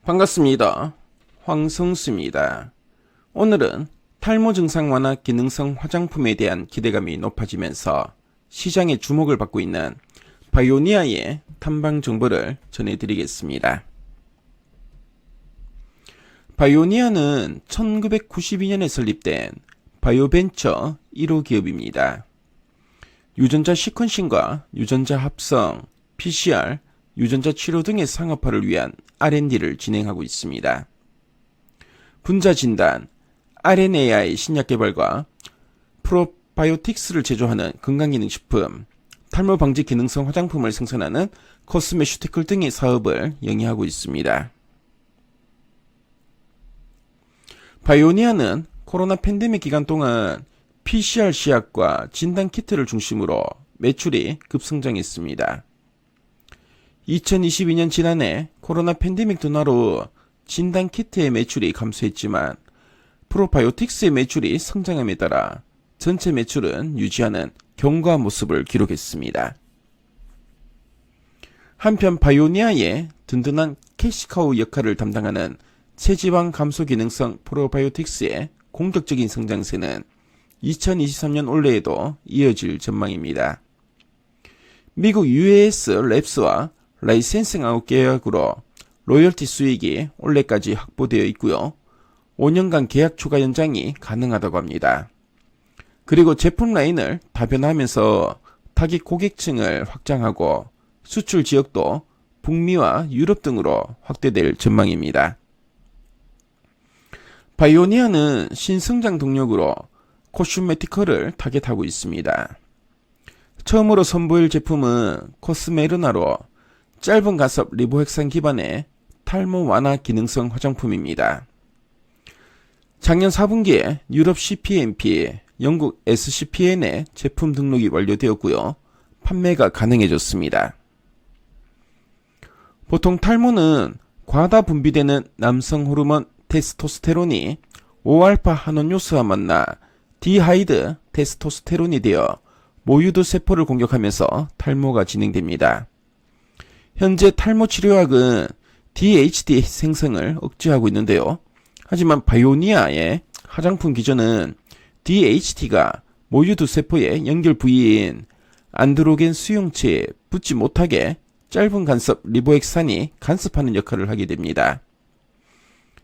반갑습니다. 황성수입니다. 오늘은 탈모 증상 완화 기능성 화장품에 대한 기대감이 높아지면서 시장의 주목을 받고 있는 바이오니아의 탐방 정보를 전해드리겠습니다. 바이오니아는 1992년에 설립된 바이오벤처 1호 기업입니다. 유전자 시퀀싱과 유전자 합성, PCR, 유전자 치료 등의 상업화를 위한 R&D를 진행하고 있습니다. 분자 진단, RNAi 신약 개발과 프로바이오틱스를 제조하는 건강기능식품, 탈모 방지 기능성 화장품을 생산하는 코스메슈티컬 등의 사업을 영위하고 있습니다. 바이오니아는 코로나 팬데믹 기간 동안 PCR 시약과 진단 키트를 중심으로 매출이 급성장했습니다. 2022년 지난해 코로나 팬데믹 둔화로 진단 키트의 매출이 감소했지만 프로바이오틱스의 매출이 성장함에 따라 전체 매출은 유지하는 견고한 모습을 기록했습니다. 한편 바이오니아의 든든한 캐시카우 역할을 담당하는 체지방 감소 기능성 프로바이오틱스의 공격적인 성장세는 2023년 올해에도 이어질 전망입니다. 미국 US 랩스와 라이센싱 아웃 계약으로 로열티 수익이 올해까지 확보되어 있고요. 5년간 계약 초과 연장이 가능하다고 합니다. 그리고 제품 라인을 다변화하면서 타깃 고객층을 확장하고 수출 지역도 북미와 유럽 등으로 확대될 전망입니다. 바이오니아는 신성장 동력으로 코슈메티컬을 타겟하고 있습니다. 처음으로 선보일 제품은 코스메르나로 짧은 가섭 리보핵산 기반의 탈모 완화 기능성 화장품입니다. 작년 4분기에 유럽 CPMP, 영국 SCPN의 제품 등록이 완료되었고요. 판매가 가능해졌습니다. 보통 탈모는 과다 분비되는 남성 호르몬 테스토스테론이 5알파 한원 요소와 만나 디하이드 테스토스테론이 되어 모유두 세포를 공격하면서 탈모가 진행됩니다. 현재 탈모 치료약은 DHT 생성을 억제하고 있는데요. 하지만 바이오니아의 화장품 기전은 DHT가 모유두 세포의 연결 부위인 안드로겐 수용체에 붙지 못하게 짧은 간섭 리보핵산이 간섭하는 역할을 하게 됩니다.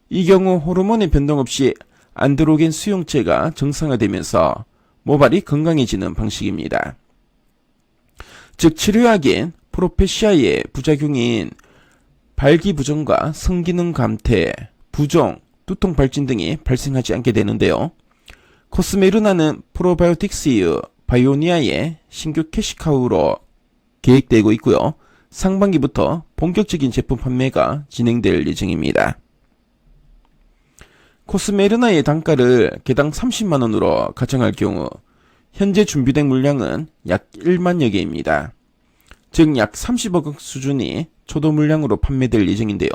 이 경우 호르몬의 변동 없이 안드로겐 수용체가 정상화되면서 모발이 건강해지는 방식입니다. 즉 치료약인 프로페시아의 부작용인 발기부종과 성기능 감퇴, 부종, 두통 발진 등이 발생하지 않게 되는데요. 코스메르나는 프로바이오틱스 이후 바이오니아의 신규 캐시카우로 계획되고 있고요. 상반기부터 본격적인 제품 판매가 진행될 예정입니다. 코스메르나의 단가를 개당 30만원으로 가정할 경우 현재 준비된 물량은 약 1만여 개입니다. 즉 약 30억 수준이 초도 물량으로 판매될 예정인데요.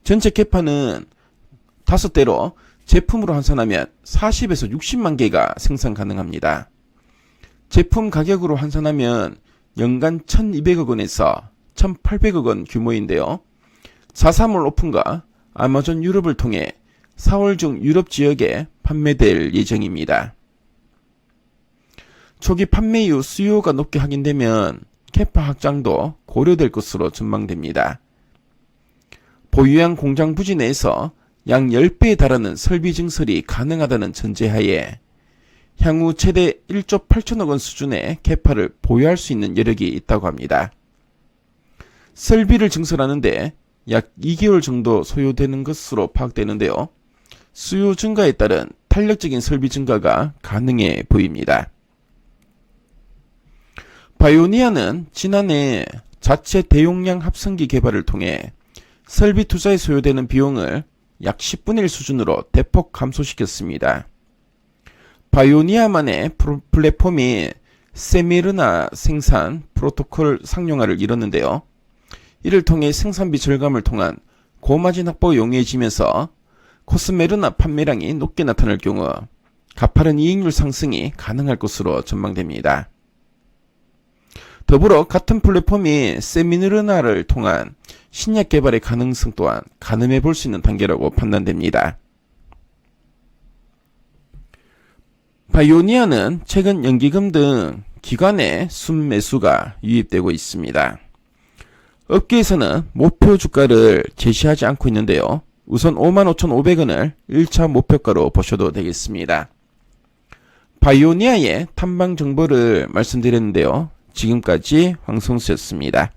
전체 캐파는 5대로 제품으로 환산하면 40에서 60만 개가 생산 가능합니다. 제품 가격으로 환산하면 연간 1200억 원에서 1800억 원 규모인데요. 4.3월 오픈과 아마존 유럽을 통해 4월 중 유럽 지역에 판매될 예정입니다. 초기 판매 이후 수요가 높게 확인되면 캐파 확장도 고려될 것으로 전망됩니다. 보유한 공장 부지 내에서 약 10배에 달하는 설비 증설이 가능하다는 전제하에 향후 최대 1조 8천억 원 수준의 캐파를 보유할 수 있는 여력이 있다고 합니다. 설비를 증설하는데 약 2개월 정도 소요되는 것으로 파악되는데요. 수요 증가에 따른 탄력적인 설비 증가가 가능해 보입니다. 바이오니아는 지난해 자체 대용량 합성기 개발을 통해 설비 투자에 소요되는 비용을 약 10분의 1 수준으로 대폭 감소시켰습니다. 바이오니아만의 플랫폼이 세미르나 생산 프로토콜 상용화를 이뤘는데요. 이를 통해 생산비 절감을 통한 고마진 확보가 용이해지면서 코스메르나 판매량이 높게 나타날 경우 가파른 이익률 상승이 가능할 것으로 전망됩니다. 더불어 같은 플랫폼이 세미르나를 통한 신약 개발의 가능성 또한 가늠해 볼 수 있는 단계라고 판단됩니다. 바이오니아는 최근 연기금 등 기관의 순매수가 유입되고 있습니다. 업계에서는 목표 주가를 제시하지 않고 있는데요. 우선 55,500원을 1차 목표가로 보셔도 되겠습니다. 바이오니아의 탐방 정보를 말씀드렸는데요. 지금까지 황성수였습니다.